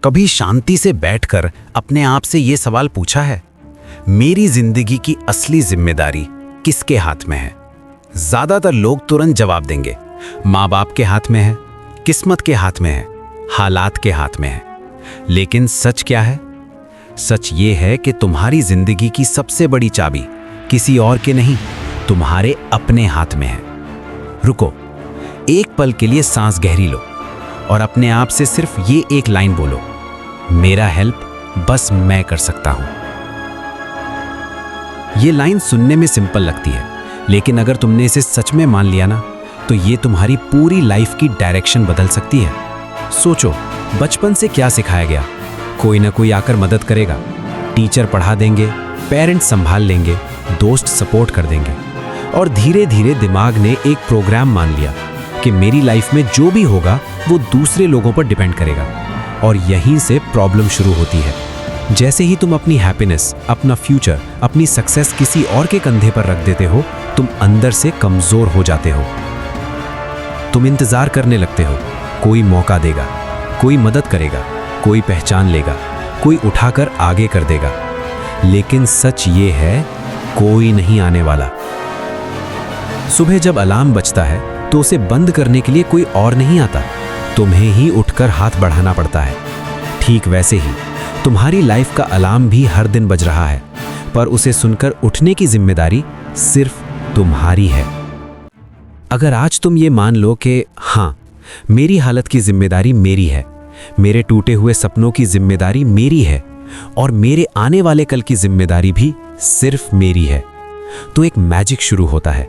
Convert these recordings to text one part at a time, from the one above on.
कभी शांति से बैठकर अपने आप से ये सवाल पूछा है, मेरी जिंदगी की असली जिम्मेदारी किसके हाथ में है? ज्यादातर लोग तुरंत जवाब देंगे, माँ बाप के हाथ में है, किस्मत के हाथ में है, हालात के हाथ में है। लेकिन सच क्या है? सच ये है कि तुम्हारी जिंदगी की सबसे बड़ी चाबी किसी और के नहीं, तुम्हारे अपने हाथ में है। रुको, एक पल के लिए सांस गहरी लो और अपने आप से सिर्फ ये एक लाइन बोलो, मेरा हेल्प बस मैं कर सकता हूं। ये लाइन सुनने में सिंपल लगती है, लेकिन अगर तुमने इसे सच में मान लिया ना, तो ये तुम्हारी पूरी लाइफ की डायरेक्शन बदल सकती है। सोचो, बचपन से क्या सिखाया गया? कोई ना कोई आकर मदद करेगा, टीचर पढ़ा देंगे, पेरेंट्स संभाल लेंगे, दोस्त सपोर्ट कर देंगे, और धीरे धीरे दिमाग ने एक प्रोग्राम मान लिया कि मेरी लाइफ में जो भी होगा वो दूसरे लोगों पर डिपेंड करेगा। और यहीं से प्रॉब्लम शुरू होती है। जैसे ही तुम अपनी हैप्पीनेस, अपना फ्यूचर, अपनी सक्सेस किसी और के कंधे पर रख देते हो, तुम अंदर से कमजोर हो जाते हो। तुम इंतजार करने लगते हो, कोई मौका देगा, कोई मदद करेगा, कोई पहचान लेगा, कोई उठाकर आगे कर देगा। लेकिन सच ये है, कोई नहीं आने वाला। सुबह जब अलार्म बजता है तो उसे बंद करने के लिए कोई और नहीं आता, तुम्हें ही उठकर हाथ बढ़ाना पड़ता है। ठीक वैसे ही तुम्हारी लाइफ का अलार्म भी हर दिन बज रहा है, पर उसे सुनकर उठने की जिम्मेदारी सिर्फ तुम्हारी है। अगर आज तुम ये मान लो कि हाँ, मेरी हालत की जिम्मेदारी मेरी है, मेरे टूटे हुए सपनों की जिम्मेदारी मेरी है, और मेरे आने वाले कल की जिम्मेदारी भी सिर्फ मेरी है, तो एक मैजिक शुरू होता है।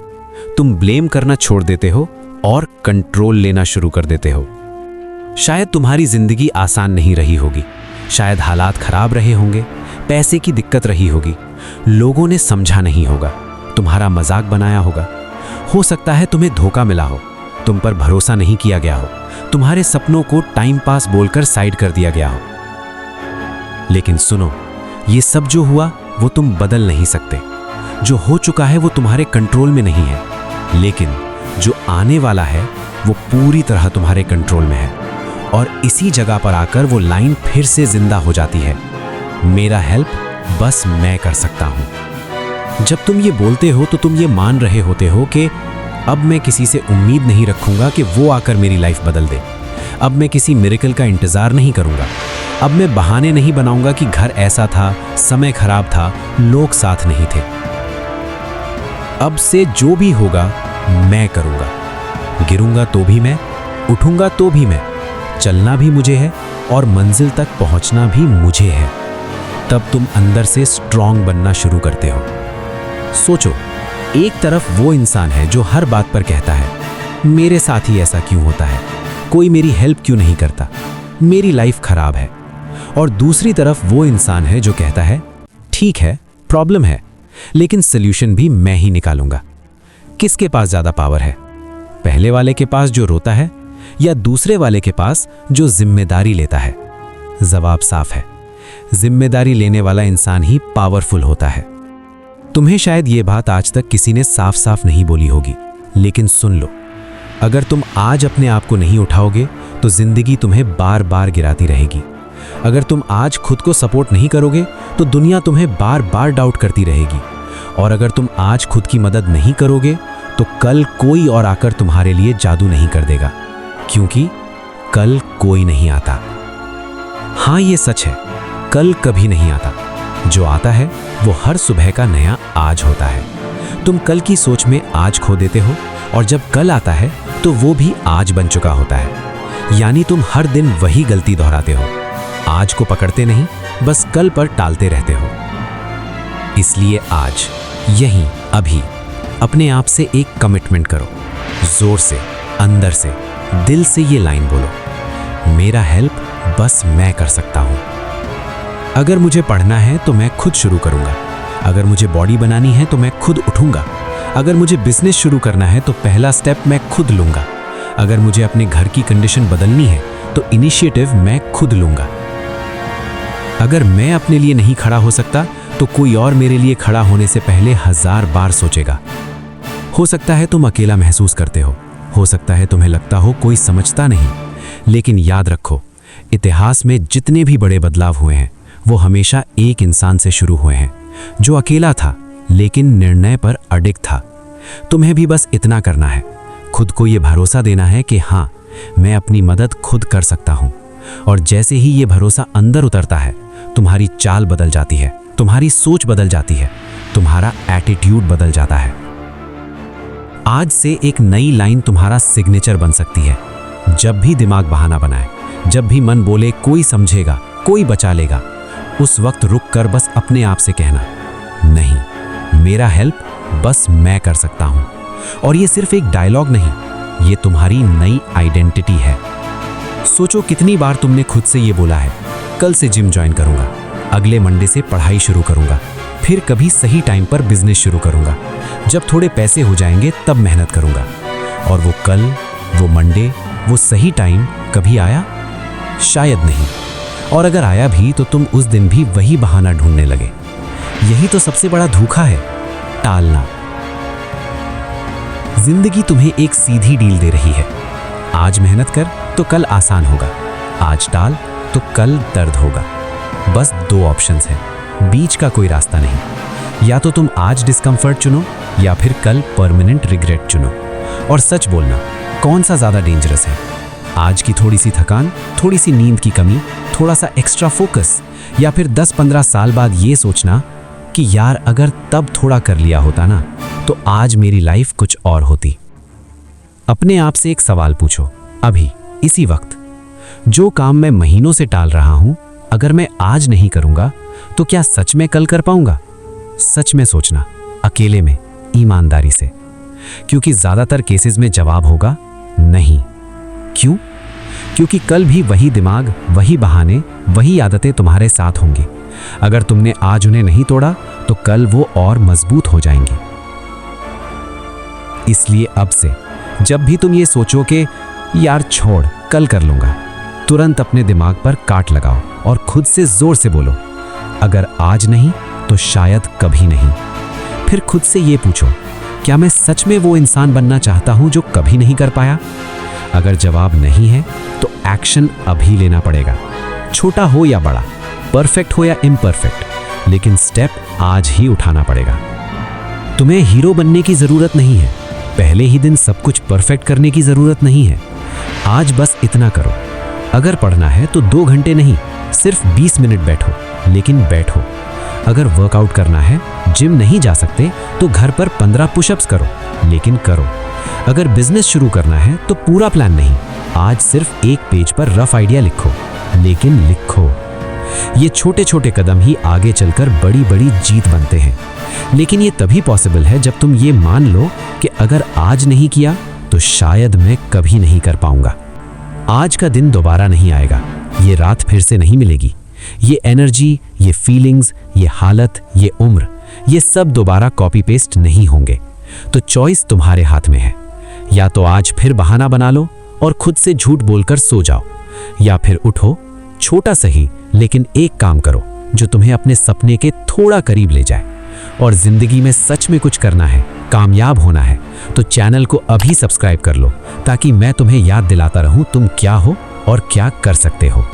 तुम ब्लेम करना छोड़ देते हो और कंट्रोल लेना शुरू कर देते हो। शायद तुम्हारी जिंदगी आसान नहीं रही होगी, शायद हालात खराब रहे होंगे, पैसे की दिक्कत रही होगी, लोगों ने समझा नहीं होगा, तुम्हारा मजाक बनाया होगा, हो सकता है तुम्हें धोखा मिला हो, तुम पर भरोसा नहीं किया गया हो, तुम्हारे सपनों को टाइम पास बोलकर साइड कर दिया गया हो। लेकिन सुनो, ये सब जो हुआ वो तुम बदल नहीं सकते। जो हो चुका है वो तुम्हारे कंट्रोल में नहीं है, लेकिन जो आने वाला है वो पूरी तरह तुम्हारे कंट्रोल में है। और इसी जगह पर आकर वो लाइन फिर से जिंदा हो जाती है, मेरा हेल्प बस मैं कर सकता हूं। जब तुम ये बोलते हो तो तुम ये मान रहे होते हो कि अब मैं किसी से उम्मीद नहीं रखूंगा कि वो आकर मेरी लाइफ बदल दे। अब मैं किसी मिरेकल का इंतजार नहीं करूंगा। अब मैं बहाने नहीं बनाऊंगा कि घर ऐसा था, समय खराब था, लोग साथ नहीं थे। अब से जो भी होगा मैं करूंगा। गिरूंगा तो भी मैं, उठूंगा तो भी मैं, चलना भी मुझे है और मंजिल तक पहुंचना भी मुझे है। तब तुम अंदर से स्ट्रांग बनना शुरू करते हो। सोचो, एक तरफ वो इंसान है जो हर बात पर कहता है, मेरे साथ ही ऐसा क्यों होता है, कोई मेरी हेल्प क्यों नहीं करता, मेरी लाइफ खराब है। और दूसरी तरफ वो इंसान है जो कहता है, ठीक है, प्रॉब्लम है, लेकिन सल्यूशन भी मैं ही निकालूंगा। किसके पास ज्यादा पावर है? पहले वाले के पास जो रोता है, या दूसरे वाले के पास जो जिम्मेदारी लेता है? जवाब साफ है, जिम्मेदारी लेने वाला इंसान ही पावरफुल होता है। तुम्हें शायद ये बात आज तक किसी ने साफ साफ नहीं बोली होगी, लेकिन सुन लो, अगर तुम आज अपने आप को नहीं उठाओगे तो जिंदगी तुम्हें बार बार गिराती रहेगी। अगर तुम आज खुद को सपोर्ट नहीं करोगे तो दुनिया तुम्हें बार बार डाउट करती रहेगी। और अगर तुम आज खुद की मदद नहीं करोगे तो कल कोई और आकर तुम्हारे लिए जादू नहीं कर देगा, क्योंकि कल कोई नहीं आता। हाँ, ये सच है, कल कभी नहीं आता। जो आता है वो हर सुबह का नया आज होता है। तुम कल की सोच में आज खो देते हो, और जब कल आता है तो वो भी आज बन चुका होता है। यानी तुम हर दिन वही गलती दोहराते हो, आज को पकड़ते नहीं, बस कल पर टालते रहते हो। इसलिए आज, यहीं, अभी अपने आप से एक कमिटमेंट करो, जोर से, अंदर से, दिल से ये लाइन बोलो, मेरा हेल्प बस मैं कर सकता हूं। अगर मुझे पढ़ना है तो मैं खुद शुरू करूंगा। अगर मुझे बॉडी बनानी है तो मैं खुद उठूंगा। अगर मुझे बिजनेस शुरू करना है तो पहला स्टेप मैं खुद लूंगा। अगर मुझे अपने घर की कंडीशन बदलनी है तो इनिशिएटिव मैं खुद लूंगा। अगर मैं अपने लिए नहीं खड़ा हो सकता तो कोई और मेरे लिए खड़ा होने से पहले 1000 बार सोचेगा। हो सकता है तुम अकेला महसूस करते हो सकता है तुम्हें लगता हो कोई समझता नहीं, लेकिन याद रखो, इतिहास में जितने भी बड़े बदलाव हुए हैं वो हमेशा एक इंसान से शुरू हुए हैं, जो अकेला था लेकिन निर्णय पर अडिग था। तुम्हें भी बस इतना करना है, खुद को ये भरोसा देना है कि हाँ, मैं अपनी मदद खुद कर सकता हूँ। और जैसे ही ये भरोसा अंदर उतरता है, तुम्हारी चाल बदल जाती है, तुम्हारी सोच बदल जाती है, तुम्हारा एटीट्यूड बदल जाता है। आज से एक नई लाइन तुम्हारा सिग्नेचर बन सकती है। जब भी दिमाग बहाना बनाए, जब भी मन बोले कोई समझेगा, कोई बचा लेगा, उस वक्त रुक कर बस अपने आप से कहना, नहीं, मेरा हेल्प बस मैं कर सकता हूं। और ये सिर्फ एक डायलॉग नहीं, ये तुम्हारी नई आइडेंटिटी है। सोचो कितनी बार तुमने खुद से ये बोला है, कल से जिम ज्वाइन करूंगा, अगले मंडे से पढ़ाई शुरू करूंगा, फिर कभी सही टाइम पर बिजनेस शुरू करूंगा, जब थोड़े पैसे हो जाएंगे तब मेहनत करूंगा। और वो कल, वो मंडे, वो सही टाइम कभी आया? शायद नहीं। और अगर आया भी तो तुम उस दिन भी वही बहाना ढूंढने लगे। यही तो सबसे बड़ा धोखा है, टालना। जिंदगी तुम्हें एक सीधी डील दे रही है, आज मेहनत कर तो कल आसान होगा, आज टाल तो कल दर्द होगा। बस दो ऑप्शंस हैं, बीच का कोई रास्ता नहीं। या तो तुम आज डिस्कम्फर्ट चुनो या फिर कल परमानेंट रिग्रेट चुनो। और सच बोलना, कौन सा ज्यादा डेंजरस है? आज की थोड़ी सी थकान, थोड़ी सी नींद की कमी, थोड़ा सा एक्स्ट्रा फोकस, या फिर 10-15 साल बाद ये सोचना कि यार अगर तब थोड़ा कर लिया होता ना तो आज मेरी लाइफ कुछ और होती। अपने आप से एक सवाल पूछो, अभी इसी वक्त, जो काम मैं महीनों से टाल रहा हूं, अगर मैं आज नहीं करूंगा तो क्या सच में कल कर पाऊंगा? सच में सोचना, अकेले में, ईमानदारी से। क्योंकि ज्यादातर केसेस में जवाब होगा नहीं। क्यों? क्योंकि कल भी वही दिमाग, वही बहाने, वही आदतें तुम्हारे साथ होंगी। अगर तुमने आज उन्हें नहीं तोड़ा तो कल वो और मजबूत हो जाएंगी। इसलिए अब से जब भी तुम ये सोचो कि यार छोड़, कल कर लूंगा, तुरंत अपने दिमाग पर काट लगाओ और खुद से जोर से बोलो, अगर आज नहीं तो शायद कभी नहीं। फिर खुद से ये पूछो, क्या मैं सच में वो इंसान बनना चाहता हूं जो कभी नहीं कर पाया? अगर जवाब नहीं है तो एक्शन अभी लेना पड़ेगा, छोटा हो या बड़ा, परफेक्ट हो या इम्परफेक्ट, लेकिन स्टेप आज ही उठाना पड़ेगा। तुम्हें हीरो बनने की जरूरत नहीं है, पहले ही दिन सब कुछ परफेक्ट करने की जरूरत नहीं है। आज बस इतना करो, अगर पढ़ना है तो 2 घंटे नहीं, सिर्फ 20 मिनट बैठो, लेकिन बैठो। अगर वर्कआउट करना है, जिम नहीं जा सकते तो घर पर 15 पुशअप्स करो, लेकिन करो। अगर बिजनेस शुरू करना है तो पूरा प्लान नहीं, आज सिर्फ एक पेज पर रफ आइडिया लिखो, लेकिन लिखो। ये छोटे छोटे कदम ही आगे चलकर बड़ी बड़ी जीत बनते हैं। लेकिन ये तभी पॉसिबल है जब तुम ये मान लो कि अगर आज नहीं किया तो शायद मैं कभी नहीं कर पाऊंगा। आज का दिन दोबारा नहीं आएगा, ये रात फिर से नहीं मिलेगी, ये एनर्जी, ये फीलिंग्स, ये हालत, ये उम्र, ये सब दोबारा कॉपी पेस्ट नहीं होंगे। तो चॉइस तुम्हारे हाथ में है, या तो आज फिर बहाना बना लो और खुद से झूठ बोलकर सो जाओ, या फिर उठो, छोटा सही लेकिन एक काम करो जो तुम्हें अपने सपने के थोड़ा करीब ले जाए। और जिंदगी में सच में कुछ करना है, कामयाब होना है, तो चैनल को अभी सब्सक्राइब कर लो, ताकि मैं तुम्हें याद दिलाता रहूं तुम क्या हो और क्या कर सकते हो।